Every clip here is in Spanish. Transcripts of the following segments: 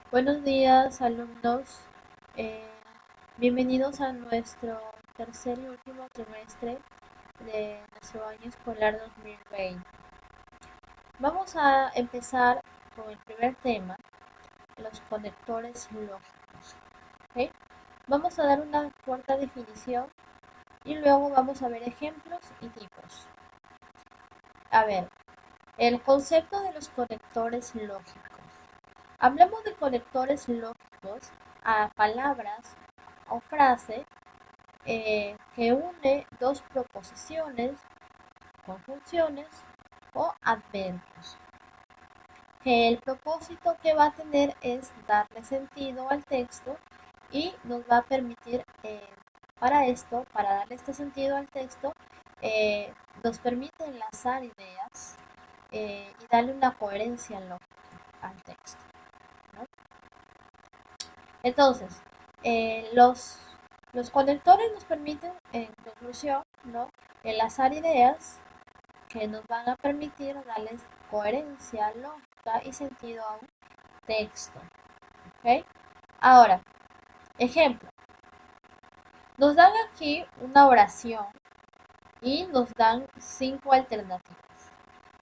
Buenos días, alumnos. Eh, Bienvenidos a nuestro tercer y último trimestre de nuestro año escolar 2020. Vamos a empezar con el primer tema, los conectores lógicos. ¿Ok? Vamos a dar una corta definición y luego vamos a ver ejemplos y tipos. A ver, el concepto de los conectores lógicos. Hablamos de conectores lógicos a palabras o frase que une dos proposiciones, conjunciones o adverbios. Que el propósito que va a tener es darle sentido al texto y nos va a permitir, para esto, para darle este sentido al texto, nos permite enlazar ideas y darle una coherencia al texto, ¿no? Entonces, los conectores nos permiten, en conclusión, ¿no?, enlazar ideas que nos van a permitir darles coherencia, lógica y sentido a un texto. ¿Ok? Ahora, ejemplo. Nos dan aquí una oración y nos dan 5 alternativas.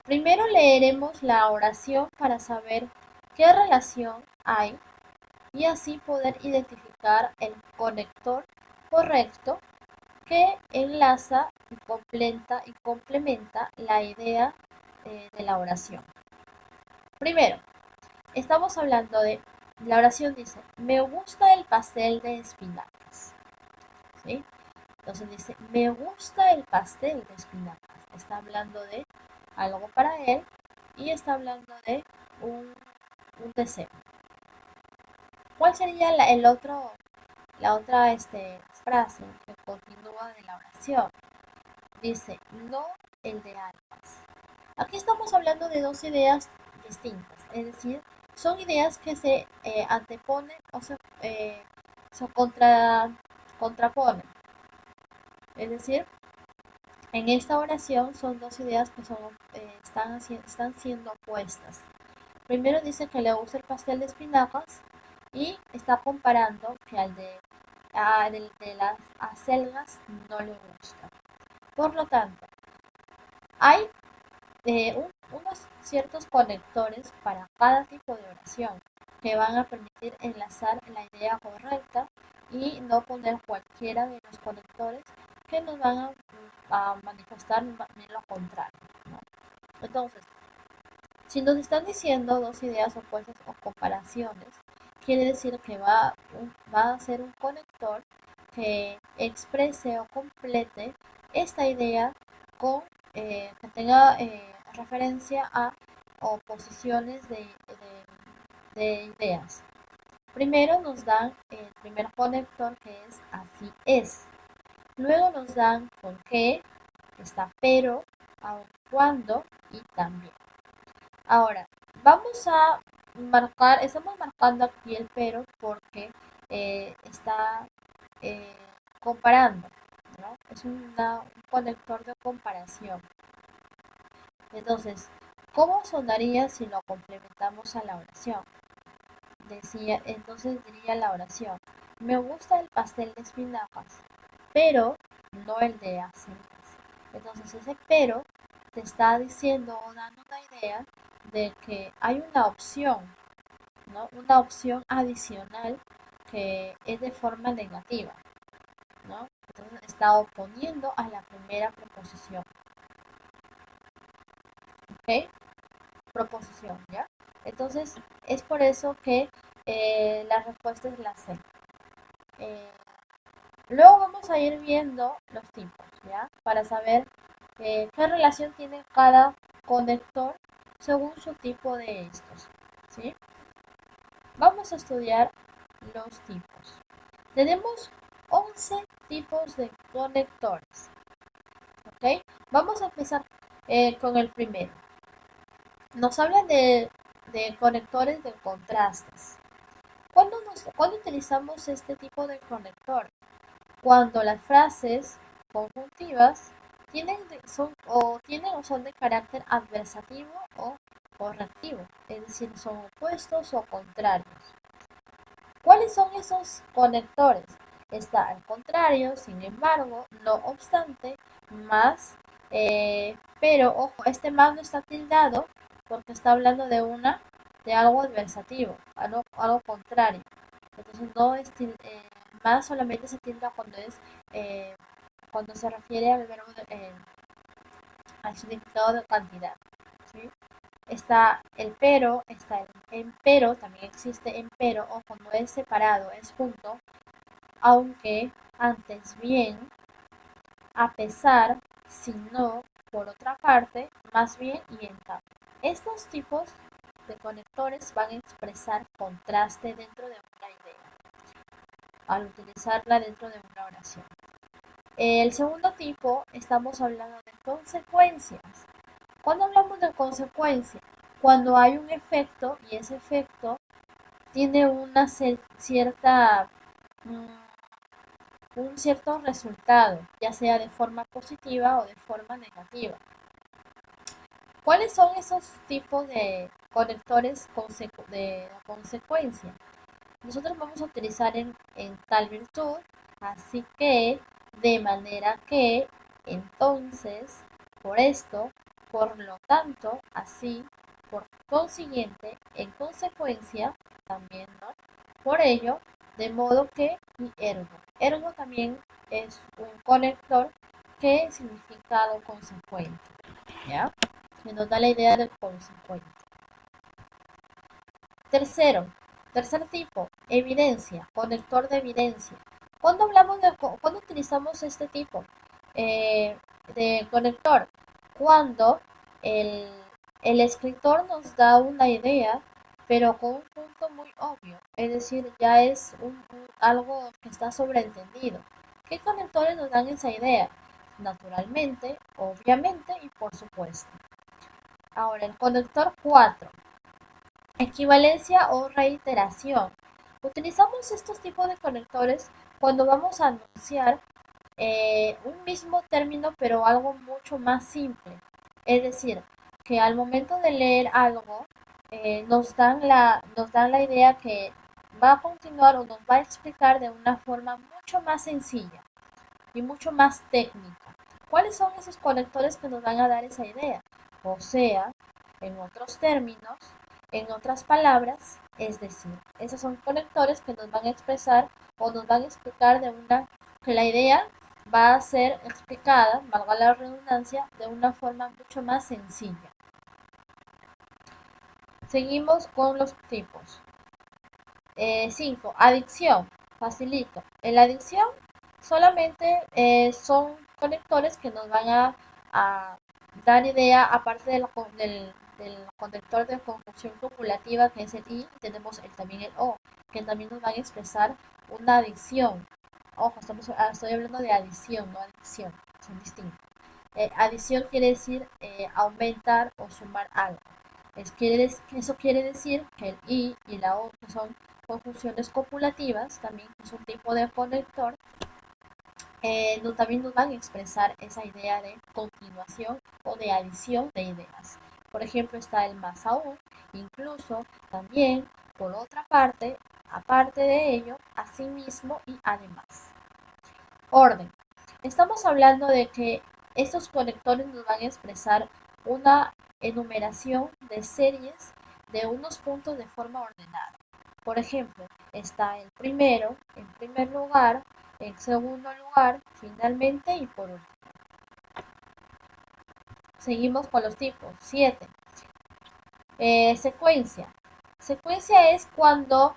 Primero leeremos la oración para saber qué relación hay y así poder identificar el conector correcto que enlaza y complementa la idea de la oración. Primero, estamos hablando de, la oración dice, me gusta el pastel de espinacas. ¿Sí? Entonces dice, me gusta el pastel de espinacas. Está hablando de algo para él y está hablando de un deseo. ¿Cuál sería la otra frase que continúa de la oración? Dice, no el de almas. Aquí estamos hablando de dos ideas distintas, es decir, son ideas que se anteponen o se contraponen. Es decir, en esta oración son dos ideas que están siendo opuestas. Primero dice que le gusta el pastel de espinacas y está comparando que del de las acelgas no le gusta. Por lo tanto, hay unos ciertos conectores para cada tipo de oración que van a permitir enlazar la idea correcta y no poner cualquiera de los conectores que nos van a manifestar lo contrario, ¿no? Entonces, si nos están diciendo dos ideas opuestas o comparaciones, quiere decir que va a ser un conector que exprese o complete esta idea con que tenga referencia a oposiciones de ideas. Primero nos dan el primer conector que es así es. Luego nos dan con qué, está pero, aun cuando y también. Ahora, vamos a estamos marcando aquí el pero porque está eh, comparando, ¿no? Es un conector de comparación. Entonces, ¿cómo sonaría si lo complementamos a la oración? Entonces diría la oración, me gusta el pastel de espinacas, pero no el de acelgas. Entonces ese pero te está diciendo o dando una idea de que hay una opción, ¿no? Una opción adicional que es de forma negativa, ¿no? Entonces está oponiendo a la primera proposición, ¿ok? Proposición, ¿ya? Entonces es por eso que la respuesta es la C. Eh, Luego vamos a ir viendo los tipos, ¿ya? Para saber qué relación tiene cada conector según su tipo de estos, ¿sí? Vamos a estudiar los tipos. Tenemos 11 tipos de conectores, ¿ok? Vamos a empezar con el primero. Nos habla de conectores de contrastes. ¿Cuándo utilizamos este tipo de conector? Cuando las frases conjuntivas tienen o son de carácter adversativo o correctivo, es decir, son opuestos o contrarios. ¿Cuáles son esos conectores? Está al contrario, sin embargo, no obstante, más, pero ojo, este más no está tildado porque está hablando de algo adversativo, algo contrario. Entonces no es más solamente se tilda eh, cuando se refiere al verbo al significado de cantidad. ¿Sí? Está el pero, está el empero, también existe empero, o cuando es separado, es junto, aunque, antes bien, a pesar, si no, por otra parte, más bien y en cambio. Estos tipos de conectores van a expresar contraste dentro de una idea, al utilizarla dentro de una oración. El segundo tipo, estamos hablando de consecuencias. Cuando hablamos de consecuencia, cuando hay un efecto y ese efecto tiene una cierta, un cierto resultado, ya sea de forma positiva o de forma negativa. ¿Cuáles son esos tipos de conectores de consecuencia? Nosotros vamos a utilizar en tal virtud, así que, de manera que, entonces, por esto, por lo tanto, así, por consiguiente, en consecuencia, también, ¿no? Por ello, de modo que, y ergo. Ergo también es un conector que significa algo consecuente, ¿ya? Que nos da la idea de consecuente. Tercer tipo, evidencia, conector de evidencia. ¿Cuándo utilizamos este tipo de conector? Cuando el, el escritor nos da una idea, pero con un punto muy obvio, es decir, ya es algo que está sobreentendido. ¿Qué conectores nos dan esa idea? Naturalmente, obviamente y por supuesto. Ahora, el conector 4. Equivalencia o reiteración. Utilizamos estos tipos de conectores cuando vamos a anunciar un mismo término pero algo mucho más simple. Es decir, que al momento de leer algo nos dan la idea que va a continuar o nos va a explicar de una forma mucho más sencilla y mucho más técnica. ¿Cuáles son esos conectores que nos van a dar esa idea? O sea, en otros términos, en otras palabras, es decir, esos son conectores que nos van a expresar o nos van a explicar que la idea va a ser explicada, valga la redundancia, de una forma mucho más sencilla. Seguimos con los tipos. 5. Adicción. Facilito. En la adicción solamente son conectores que nos van a dar idea, aparte del conector de conjunción copulativa que es el I, tenemos también el O, que también nos van a expresar una adición. Ojo, estoy hablando de adición, no adicción, son distintos. Adición quiere decir aumentar o sumar algo. Eso quiere decir que el I y la O, que son conjunciones copulativas, también es un tipo de conector, también nos van a expresar esa idea de continuación o de adición de ideas. Por ejemplo, está el más aún, incluso, también, por otra parte, aparte de ello, asimismo y además. Orden. Estamos hablando de que estos conectores nos van a expresar una enumeración de series de unos puntos de forma ordenada. Por ejemplo, está el primero, en primer lugar, en segundo lugar, finalmente y por último. Seguimos con los tipos. 7. Secuencia. Secuencia es cuando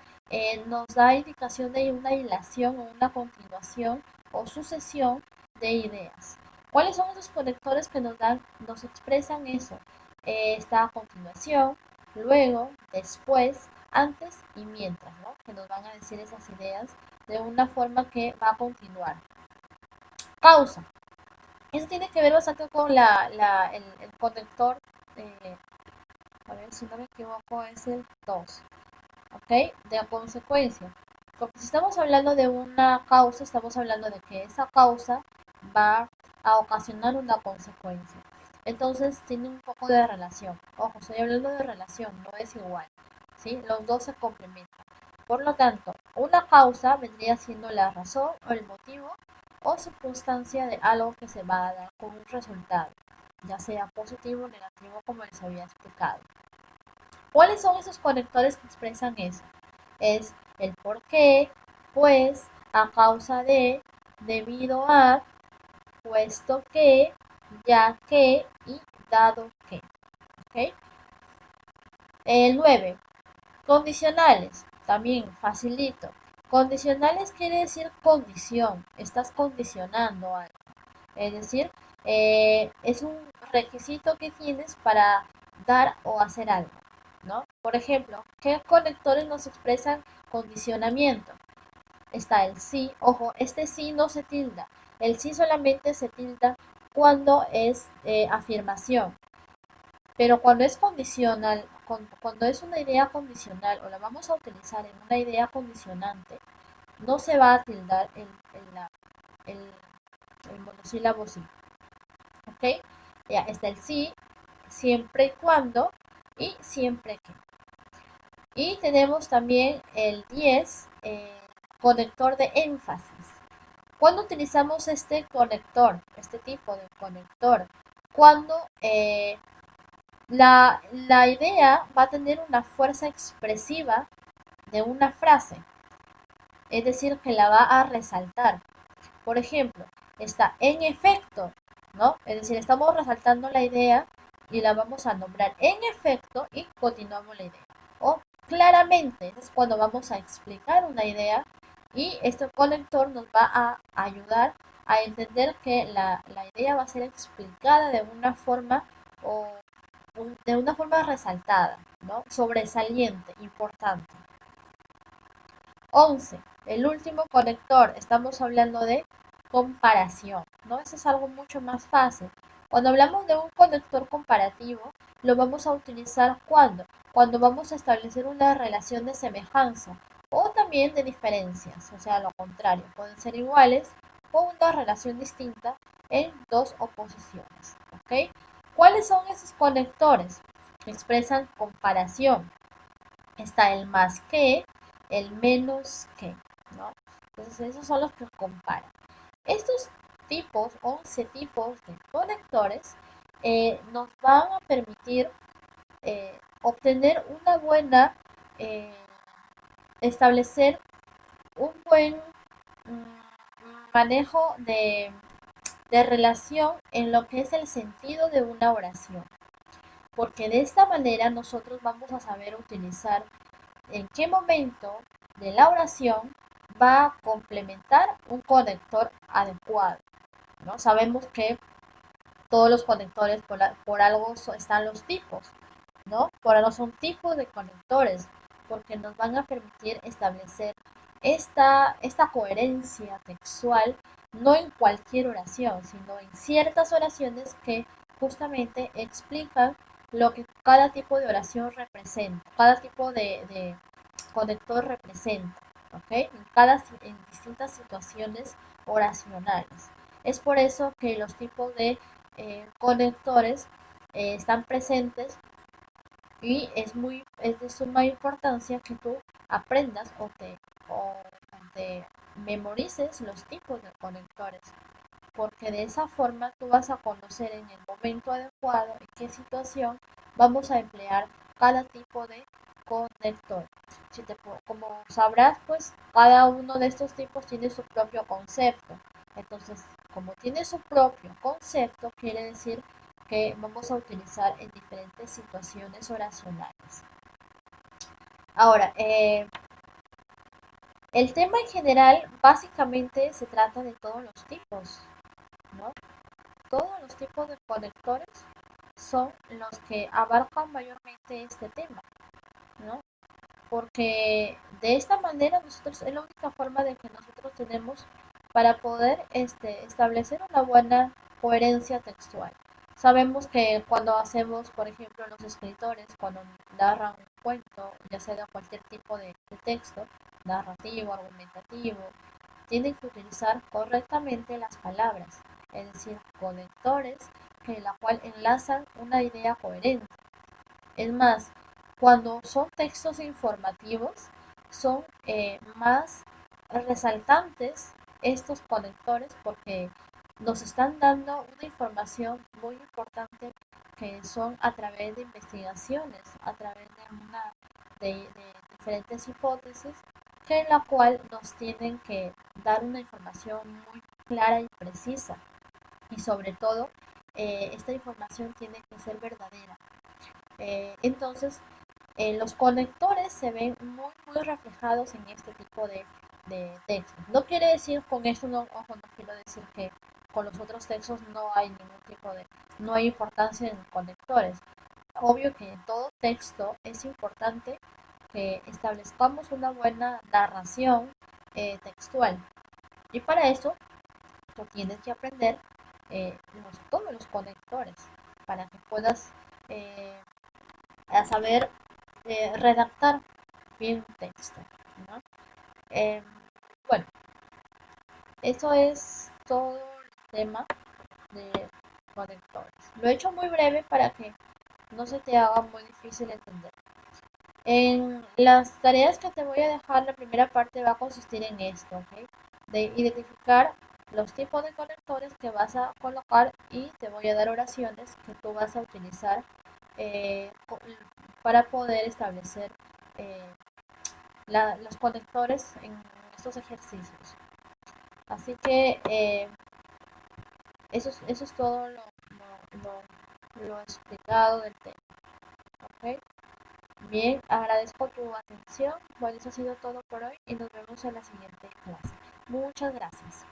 nos da indicación de una hilación o una continuación o sucesión de ideas. ¿Cuáles son esos conectores que nos expresan eso? Está a continuación, luego, después, antes y mientras, ¿no? Que nos van a decir esas ideas de una forma que va a continuar. Causa. Eso tiene que ver bastante con el conector, a ver si no me equivoco, es el 2. ¿Ok? De consecuencia. Porque si estamos hablando de una causa, estamos hablando de que esa causa va a ocasionar una consecuencia. Entonces tiene un poco de relación. Ojo, estoy hablando de relación, no es igual. ¿Sí? Los dos se complementan. Por lo tanto, una causa vendría siendo la razón o el motivo o circunstancia de algo que se va a dar con un resultado, ya sea positivo o negativo como les había explicado. ¿Cuáles son esos conectores que expresan eso? Es el por qué, pues, a causa de, debido a, puesto que, ya que y dado que. ¿Ok? El 9. Condicionales. También facilito. Condicionales quiere decir condición. Estás condicionando algo. Es decir, es un requisito que tienes para dar o hacer algo, ¿no? Por ejemplo, ¿qué conectores nos expresan condicionamiento? Está el sí. Ojo, este sí no se tilda. El sí solamente se tilda cuando es afirmación. Pero cuando es condicional, cuando es una idea condicional o la vamos a utilizar en una idea condicionante, no se va a tildar el, el monosílabo sí. ¿Ok? Ya está el sí, siempre y cuando y siempre que. Y tenemos también el 10, conector de énfasis. ¿Cuándo utilizamos este conector, este tipo de conector? Cuando la idea va a tener una fuerza expresiva de una frase, es decir, que la va a resaltar. Por ejemplo, está en efecto, ¿no? Es decir, estamos resaltando la idea y la vamos a nombrar en efecto y continuamos la idea. O claramente, es cuando vamos a explicar una idea y este conector nos va a ayudar a entender que la idea va a ser explicada de una forma o de una forma resaltada, ¿no? Sobresaliente, importante. 11. El último conector, estamos hablando de comparación, ¿no? Eso es algo mucho más fácil. Cuando hablamos de un conector comparativo, lo vamos a utilizar cuando vamos a establecer una relación de semejanza o también de diferencias, o sea, lo contrario, pueden ser iguales o una relación distinta en dos oposiciones, ¿ok? ¿Cuáles son esos conectores? Expresan comparación. Está el más que, el menos que, ¿no? Entonces esos son los que comparan. Estos tipos, 11 tipos de conectores, nos van a permitir obtener una buena, eh, establecer un buen manejo de relación en lo que es el sentido de una oración. Porque de esta manera nosotros vamos a saber utilizar en qué momento de la oración va a complementar un conector adecuado, ¿no? Sabemos que todos los conectores por algo están los tipos, ¿no? Por algo son tipos de conectores, porque nos van a permitir establecer esta coherencia textual, no en cualquier oración, sino en ciertas oraciones que justamente explican lo que cada tipo de oración representa, cada tipo de conector representa, ¿ok? En distintas situaciones oracionales. Es por eso que los tipos de conectores están presentes y es de suma importancia que tú aprendas o te memorices los tipos de conectores, porque de esa forma tú vas a conocer en el momento adecuado en qué situación vamos a emplear cada tipo de conector. Como sabrás, pues cada uno de estos tipos tiene su propio concepto. Entonces, como tiene su propio concepto, quiere decir que vamos a utilizar en diferentes situaciones oracionales. Ahora, el tema en general básicamente se trata de todos los tipos, ¿no? Todos los tipos de conectores son los que abarcan mayormente este tema, ¿no? Porque de esta manera nosotros es la única forma de que nosotros tenemos para poder establecer una buena coherencia textual. Sabemos que cuando hacemos, por ejemplo, los escritores, cuando narran un cuento, ya sea de cualquier tipo de texto, narrativo, argumentativo, tienen que utilizar correctamente las palabras, es decir, conectores que la cual enlazan una idea coherente. Es más, cuando son textos informativos, son más resaltantes estos conectores porque nos están dando una información muy importante que son a través de investigaciones, a través de diferentes hipótesis, que en la cual nos tienen que dar una información muy clara y precisa. Y sobre todo, esta información tiene que ser verdadera. Entonces, los conectores se ven muy reflejados en este tipo de textos. No quiere decir con eso, no, ojo, no quiero decir que con los otros textos no hay ningún tipo no hay importancia en conectores. Obvio que en todo texto es importante que establezcamos una buena narración textual. Y para eso tú tienes que aprender todos los conectores para que puedas eh, saber redactar bien un texto, ¿no? Eh, bueno, eso es todo el tema de conectores. Lo he hecho muy breve para que no se te haga muy difícil entender. En las tareas que te voy a dejar, la primera parte va a consistir en esto, ¿ok? De identificar los tipos de conectores que vas a colocar y te voy a dar oraciones que tú vas a utilizar eh, para poder establecer eh, los conectores en estos ejercicios. Así que eso es todo lo explicado del tema. ¿Ok? Bien, agradezco tu atención. Bueno, eso ha sido todo por hoy y nos vemos en la siguiente clase. Muchas gracias.